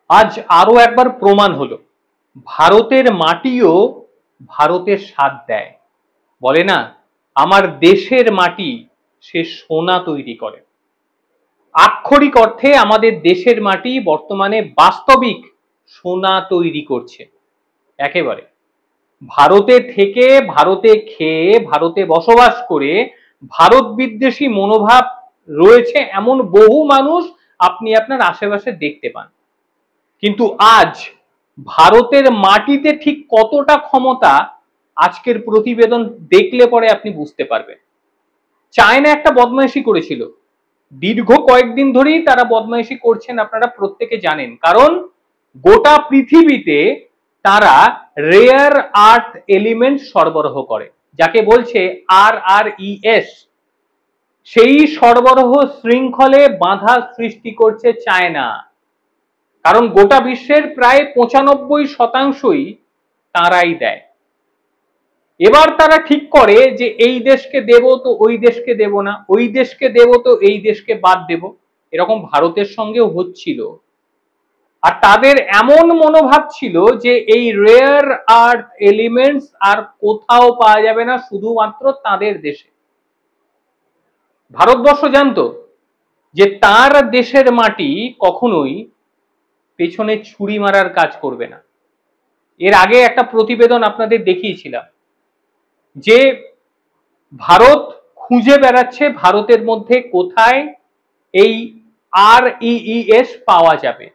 আজ আরো একবার প্রমাণ হলো ভারতের মাটিও ভারতের স্বাদ দেয়। বলে না, আমার দেশের মাটি সে সোনা তৈরি করে। আক্ষরিক অর্থে আমাদের দেশের মাটি বর্তমানে বাস্তবিক সোনা তৈরি করছে। একেবারে ভারতে থেকে, ভারতে খেয়ে, ভারতে বসবাস করে ভারত বিদ্বেষী মনোভাব রয়েছে এমন বহু মানুষ আপনি আপনার আশেপাশে দেখতে পান। কিন্তু আজ ভারতের মাটিতে ঠিক কতটা ক্ষমতা আজকের প্রতিবেদন দেখলে পরে আপনি বুঝতে পারবেন। চায়না একটা বদমাইশি করেছিল, দীর্ঘ কয়েকদিন ধরেই তারা বদমাইশি করছেন, আপনারা প্রত্যেকে জানেন। কারণ গোটা পৃথিবীতে তারা রেয়ার আর্থ এলিমেন্ট সরবরাহ করে, যাকে বলছে RRES। সেই সরবরাহ শৃঙ্খলে বাধা সৃষ্টি করছে চায়না। কারণ গোটা বিশ্বের প্রায় 95% তারাই দেয়। এবার তারা ঠিক করে যে এই দেশকে দেব তো ওই দেশকে দেব না, ওই দেশকে দেব তো এই দেশকে বাদ দেব। এরকম ভারতের সঙ্গেও হচ্ছিল। আর তাদের এমন মনোভাব ছিল যে এই রেয়ার আর্থ এলিমেন্টস আর কোথাও পাওয়া যাবে না, শুধুমাত্র তাদের দেশে। ভারতবর্ষ জানতো যে তার দেশের মাটি কখনোই পেছনে ছুরি মারার কাজ করবে না। এর আগে একটা প্রতিবেদন আপনাদের দেখিয়েছিলাম যে ভারত খুঁজে বেড়াচ্ছে ভারতের মধ্যে কোথায় এই REES পাওয়া যাবে,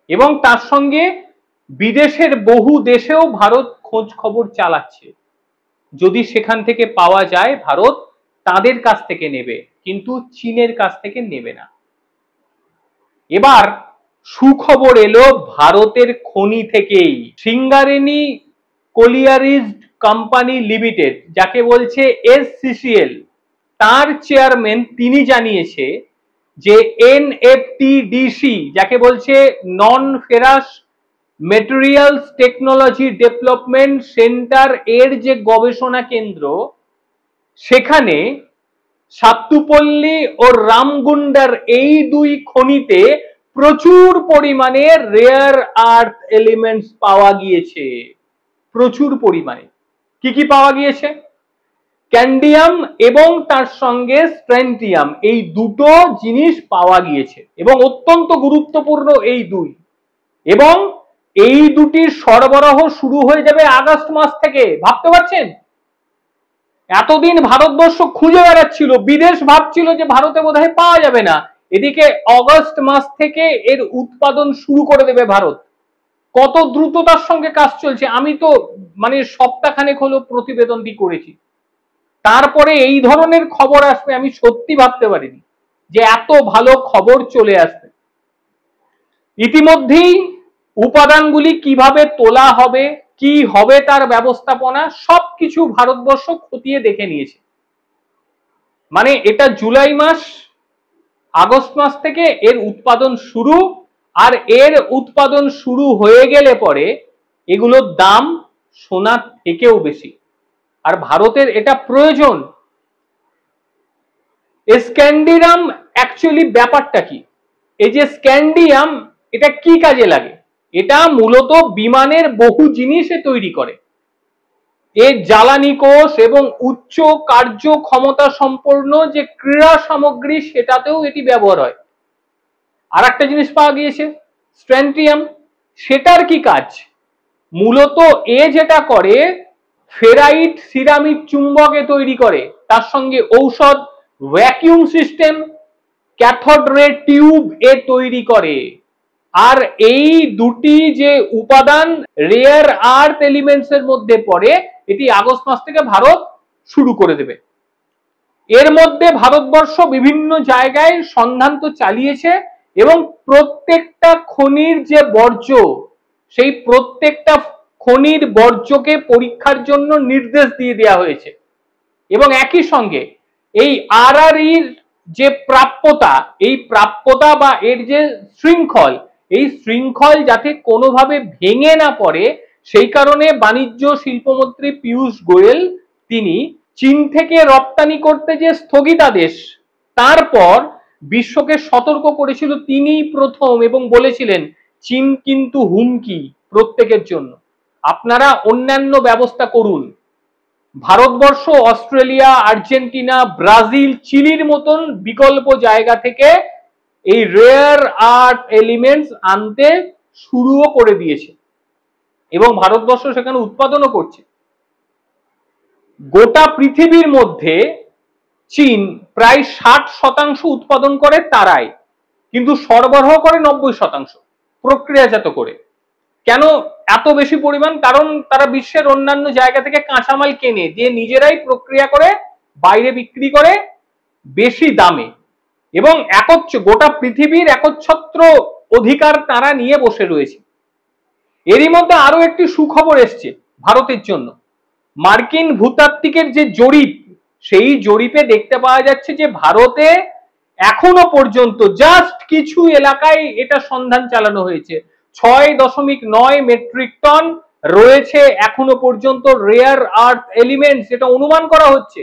এবং তার সঙ্গে বিদেশের বহু দেশেও ভারত খোঁজ খবর চালাচ্ছে। যদি সেখান থেকে পাওয়া যায় ভারত তাদের কাছ থেকে নেবে, কিন্তু চীনের কাছ থেকে নেবে না। এবার সুখবর এলো ভারতের খনি থেকেই। সিঙ্গারেনি কোলিয়ারিজ কোম্পানি লিমিটেড, যাকে বলছে SCCL, তার চেয়ারম্যান তিনি জানিয়েছে যে NFTDC, যাকে বলছে non ferrous materials technology development centre, এর যে গবেষণা কেন্দ্র, সেখানে সাত্তুপল্লী ও রামগুন্ডার এই দুই খনিতে প্রচুর পরিমাণে রেয়ার আর্থ এলিমেন্টস পাওয়া গিয়েছে। প্রচুর পরিমাণে কি কি পাওয়া গিয়েছে? ক্যান্ডিয়াম এবং তার সঙ্গে স্ট্র্যান্টিয়াম, এই দুটো জিনিস পাওয়া গিয়েছে এবং অত্যন্ত গুরুত্বপূর্ণ এই দুই। এবং এই দুটির সরবরাহ শুরু হয়ে যাবে আগস্ট মাস থেকে। ভাবতে পারছেন? এতদিন ভারতবর্ষ খুঁজে বেড়াচ্ছিল, বিদেশ ভাবছিল যে ভারতে বোধহয় পাওয়া যাবে না, এদিকে অগস্ট মাস থেকে এর উৎপাদন শুরু করে দেবে ভারত। কত দ্রুততার সঙ্গে কাজ চলছে! আমি তো মানে সপ্তাহখানেক হলো প্রতিবেদনটি করেছি, তারপরে এই ধরনের খবর আসবে আমি সত্যি ভাবতে পারিনি যে এত ভালো খবর চলে আসবে। ইতিমধ্যেই উপাদানগুলি কিভাবে তোলা হবে, কি হবে তার ব্যবস্থাপনা, সবকিছু ভারতবর্ষ খতিয়ে দেখে নিয়েছে। মানে এটা জুলাই মাস, আগস্ট মাস থেকে এর উৎপাদন শুরু, আর এর উৎপাদন শুরু হয়ে গেলে পরে এগুলোর দাম সোনার থেকেও বেশি। আর ভারতের এটা প্রয়োজন। স্ক্যান্ডিয়াম অ্যাকচুয়ালি ব্যাপারটা কি? এই যে স্ক্যান্ডিয়াম, এটা কি কাজে লাগে? এটা মূলত বিমানের বহু জিনিসে তৈরি করে। এর জ্বালানি কোষ এবং উচ্চ কার্য ক্ষমতা সম্পন্ন যে ক্রীড়া সামগ্রী, সেটাতেও এটি ব্যবহার হয়। আর একটা জিনিস পাওয়া গিয়েছে স্ট্র্যান্টিয়াম, সেটার কি কাজ? মূলত এ যেটা করে, ফেরাইট সিরামিক চুম্বকে তৈরি করে, তার সঙ্গে ঔষধ, vacuum system, cathode ray tube এ তৈরি করে। আর এই দুটি যে উপাদান রেয়ার আর্থ এলিমেন্টস এর মধ্যে পড়ে, এটি আগস্ট মাস থেকে ভারত শুরু করে দেবে। এর মধ্যে ভারতবর্ষ বিভিন্ন জায়গায় সন্ধান তো চালিয়েছে, এবং প্রত্যেকটা খনির যে বর্জ্য, সেই প্রত্যেকটা খনির বর্জ্যকে পরীক্ষার জন্য নির্দেশ দিয়ে দেওয়া হয়েছে। এবং একই সঙ্গে এই RREর যে প্রাপ্যতা, এই প্রাপ্যতা বা এর যে শৃঙ্খল, এই শৃঙ্খল যাতে কোনোভাবে ভেঙে না পড়ে, সেই কারণে বাণিজ্য শিল্পমন্ত্রী পীযূষ গোয়েল তিনি চীন থেকে রপ্তানি করতে যে স্থগিতাদেশ, তারপর বিশ্বকে সতর্ক করেছিল তিনিই প্রথম, এবং বলেছিলেন চীন কিন্তু হুমকি প্রত্যেকের জন্য। আপনারা অন্যান্য ব্যবস্থা করুন। ভারতবর্ষ, অস্ট্রেলিয়া, আর্জেন্টিনা, ব্রাজিল, চিলির মতন বিকল্প জায়গা থেকে এই রেয়ার আর্থ এলিমেন্টস আনতে শুরুও করে দিয়েছে এবং ভারতবর্ষ সেখানে উৎপাদনও করছে। গোটা পৃথিবীর মধ্যে চীন প্রায় 60% উৎপাদন করে তারাই, কিন্তু সরবরাহ করে 90% প্রক্রিয়াজাত করে। কেন এত বেশি পরিমাণ? কারণ তারা বিশ্বের অন্যান্য জায়গা থেকে কাঁচামাল কেনে, দিয়ে নিজেরাই প্রক্রিয়া করে বাইরে বিক্রি করে বেশি দামে, এবং গোটা পৃথিবীর একচ্ছত্র অধিকার তারা নিয়ে বসে রয়েছে। এরই মধ্যে আরো একটি সুখবর এসছে ভারতের জন্য। মার্কিন ভূতাত্ত্বিকের যে জরিপ, সেই জরিপে দেখতে পাওয়া যাচ্ছে যে ভারতে এখনো পর্যন্ত জাস্ট কিছু এলাকায় এটা সন্ধান চালানো হয়েছে, 6.9 মেট্রিক টন রয়েছে এখনো পর্যন্ত রেয়ার আর্থ এলিমেন্টস, এটা অনুমান করা হচ্ছে,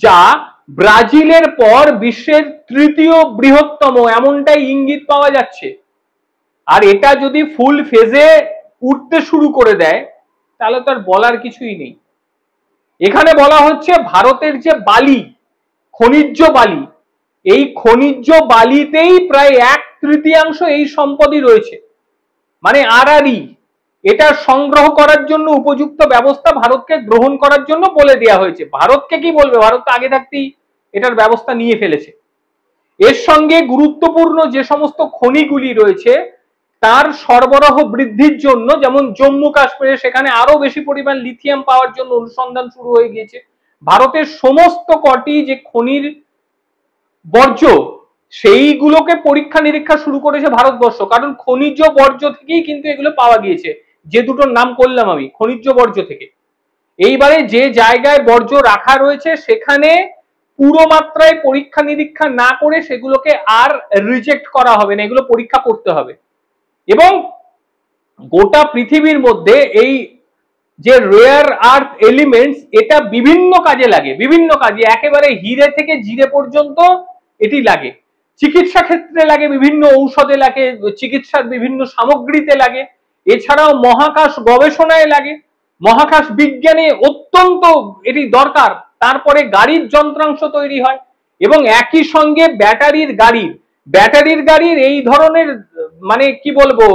যা ব্রাজিলের পর বিশ্বের তৃতীয় বৃহত্তম, এমনটাই ইঙ্গিত পাওয়া যাচ্ছে। আর এটা যদি ফুল ফেজে উঠতে শুরু করে দেয় তাহলে তো আর বলার কিছুই নেই। এখানে বলা হচ্ছে ভারতের যে বালি, খনিজ বালি, এই খনিজ বালিতেই প্রায় 1/3 এই সম্পদই রয়েছে। মানে আড়াআড়ি এটা সংগ্রহ করার জন্য উপযুক্ত ব্যবস্থা ভারতকে গ্রহণ করার জন্য বলে দেওয়া হয়েছে। ভারতকে কি বলবে, ভারত তো আগে থাকতেই এটার ব্যবস্থা নিয়ে ফেলেছে। এর সঙ্গে গুরুত্বপূর্ণ যে সমস্ত খনিগুলি রয়েছে তার সরবরাহ বৃদ্ধির জন্য, যেমন জম্মু কাশ্মীরে সেখানে আরো বেশি পরিমাণ লিথিয়াম পাওয়ার জন্য অনুসন্ধান শুরু হয়ে গিয়েছে। ভারতের সমস্ত কটি যে খনির বর্জ্য, সেইগুলোকে পরীক্ষা নিরীক্ষা শুরু করেছে ভারতবর্ষ, কারণ খনিজ বর্জ্য থেকেই কিন্তু এগুলো পাওয়া গিয়েছে। যে দুটোর নাম করলাম আমি, খনিজ বর্জ্য থেকে। এইবারে যে জায়গায় বর্জ্য রাখা রয়েছে সেখানে পুরো মাত্রায় পরীক্ষা নিরীক্ষা না করে সেগুলোকে আর রিজেক্ট করা হবে না, এগুলো পরীক্ষা করতে হবে। এবং গোটা পৃথিবীর মধ্যে এই যে রেয়ার আর্থ এলিমেন্টস, এটা বিভিন্ন কাজে লাগে, বিভিন্ন কাজে, একেবারে হিরে থেকে জিরে পর্যন্ত এটি লাগে। চিকিৎসা ক্ষেত্রে লাগে, বিভিন্ন ঔষধে লাগে, চিকিৎসার বিভিন্ন সামগ্রীতে লাগে, এছাড়াও মহাকাশ গবেষণায় লাগে, মহাকাশ বিজ্ঞানে অত্যন্ত এটি দরকার। তারপরে গাড়ির যন্ত্রাংশ তৈরি হয়, এবং একই সঙ্গে ব্যাটারির গাড়ির এই ধরনের মানে কি বলবো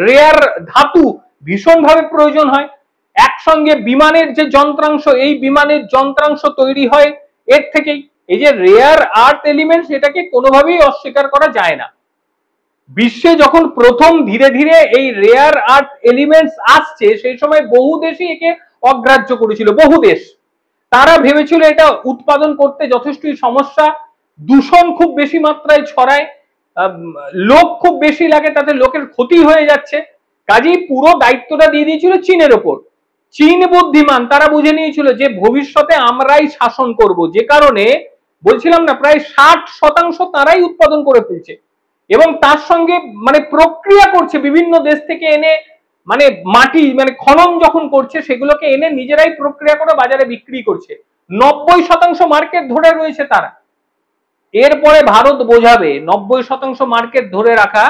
রেয়ার ধাতু ভীষণভাবে প্রয়োজন হয়। একসঙ্গে বিমানের যে যন্ত্রাংশ, এই বিমানের যন্ত্রাংশ তৈরি হয় এর থেকেই। এই যে রেয়ার আর্থ এলিমেন্টস, এটাকে কোনোভাবেই অস্বীকার করা যায় না। বিশ্বে যখন প্রথম ধীরে ধীরে এই রেয়ার আর্থ এলিমেন্টস আসছে, সেই সময় বহু দেশই একে অগ্রাহ্য করেছিল। বহু দেশ তারা ভেবেছিল এটা উৎপাদন করতে যথেষ্টই সমস্যা, দূষণ খুব বেশি মাত্রায় ছড়ায়, লোক খুব বেশি লাগে, তাতে লোকের ক্ষতি হয়ে যাচ্ছে। কাজেই পুরো দায়িত্বটা দিয়ে দিয়েছিল চীনের ওপর। চীন বুদ্ধিমান, তারা বুঝে নিয়েছিল যে ভবিষ্যতে আমরাই শাসন করব, যে কারণে বলছিলাম না প্রায় 60% তারাই উৎপাদন করে ফেলছে, এবং তার সঙ্গে মানে প্রক্রিয়া করছে বিভিন্ন দেশ থেকে এনে, মানে মাটি মানে খনন যখন করছে সেগুলোকে এনে নিজেরাই প্রক্রিয়া করে বাজারে বিক্রি করছে। 90% মার্কেট ধরে রয়েছে তারা। এরপরে ভারত বোঝাবে 90% মার্কেট ধরে রাখা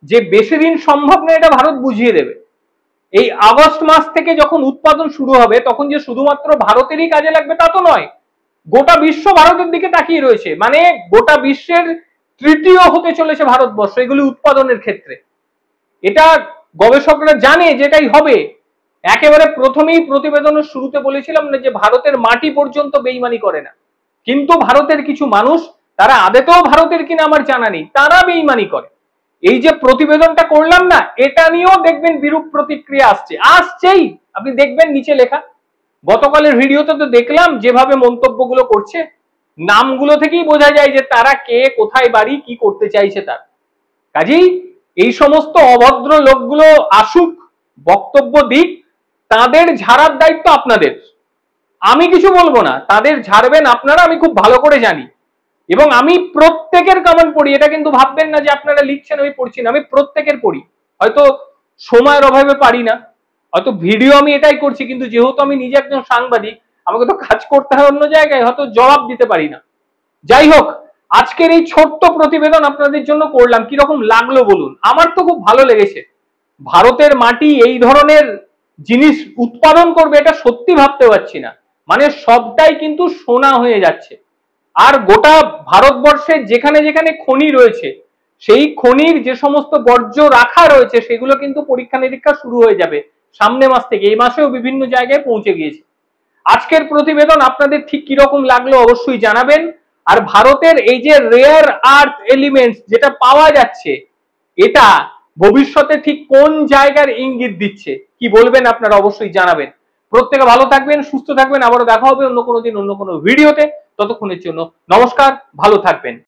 যে বেশি দিন সম্ভব না, এটা ভারত বুঝিয়ে দেবে। এই আগস্ট মাস থেকে যখন উৎপাদন শুরু হবে তখন যে শুধুমাত্র ভারতেরই কাজে লাগবে তা তো নয়, গোটা বিশ্ব ভারতের দিকে তাকিয়ে রয়েছে। মানে গোটা বিশ্বের তৃতীয় হতে চলেছে ভারতবর্ষ এগুলি উৎপাদনের ক্ষেত্রে। এটা গবেষকরা জানে যেটাই হবে। একেবারে প্রথমেই প্রতিবেদনের শুরুতে বলেছিলাম না যে ভারতের মাটি পর্যন্ত বেইমানি করে না, কিন্তু ভারতের কিছু মানুষ, তারা আদতেও ভারতের কিনা আমার জানা নেই, তারা বেইমানি করে। এই যে প্রতিবেদনটা করলাম না, এটা নিয়েও দেখবেন বিরূপ প্রতিক্রিয়া আসছেই। আপনি দেখবেন নিচে লেখা, গতকালের ভিডিওতে তো দেখলাম যেভাবে মন্তব্যগুলো করছে, নামগুলো থেকেই বোঝা যায় যে তারা কে, কোথায় বাড়ি, কি করতে চাইছে তার। কাজেই এই সমস্ত অভদ্র লোকগুলো আসুক, বক্তব্য দিক, তাদের ঝাড়ার দায়িত্ব আপনাদের। আমি কিছু বলবো না, তাদের ঝাড়বেন আপনারা, আমি খুব ভালো করে জানি। এবং আমি প্রত্যেকের কমেন্ট পড়ি, এটা কিন্তু ভাববেন না যে আপনারা লিখছেন আমি পড়ছি না, আমি প্রত্যেকের পড়ি। হয়তো সময়ের অভাবে পারি না, হয়তো ভিডিও আমি এটাই করছি, কিন্তু যেহেতু আমি নিজে একজন সাংবাদিক, আমাকে তো কাজ করতে হয় অন্য জায়গায়, হয়তো জবাব দিতে পারি না। যাই হোক, আজকের এই ছোট্ট প্রতিবেদন আপনাদের জন্য করলাম, কিরকম লাগলো বলুন? আমার তো খুব ভালো লেগেছে। ভারতের মাটি এই ধরনের জিনিস উৎপাদন করবে এটা সত্যি ভাবতে পারছি না। মানে সবটাই কিন্তু সোনা হয়ে যাচ্ছে। আর গোটা ভারতবর্ষে যেখানে যেখানে খনি রয়েছে, সেই খনির যে সমস্ত বর্জ্য রাখা রয়েছে সেগুলো কিন্তু পরীক্ষা নিরীক্ষা শুরু হয়ে যাবে সামনে মাস থেকে। এই মাসেও বিভিন্ন জায়গায় পৌঁছে গিয়েছে। আজকের প্রতিবেদন আপনাদের ঠিক কিরকম লাগলো অবশ্যই জানাবেন। আর ভারতের এই যে রেয়ার আর্থ এলিমেন্টস যেটা পাওয়া যাচ্ছে, এটা ভবিষ্যতে ঠিক কোন জায়গার ইঙ্গিত দিচ্ছে, কি বলবেন আপনারা অবশ্যই জানাবেন। প্রত্যেকে ভালো থাকবেন, সুস্থ থাকবেন। আবারও দেখা হবে অন্য কোনো দিন অন্য কোনো ভিডিওতে। ততক্ষণের জন্য নমস্কার, ভালো থাকবেন।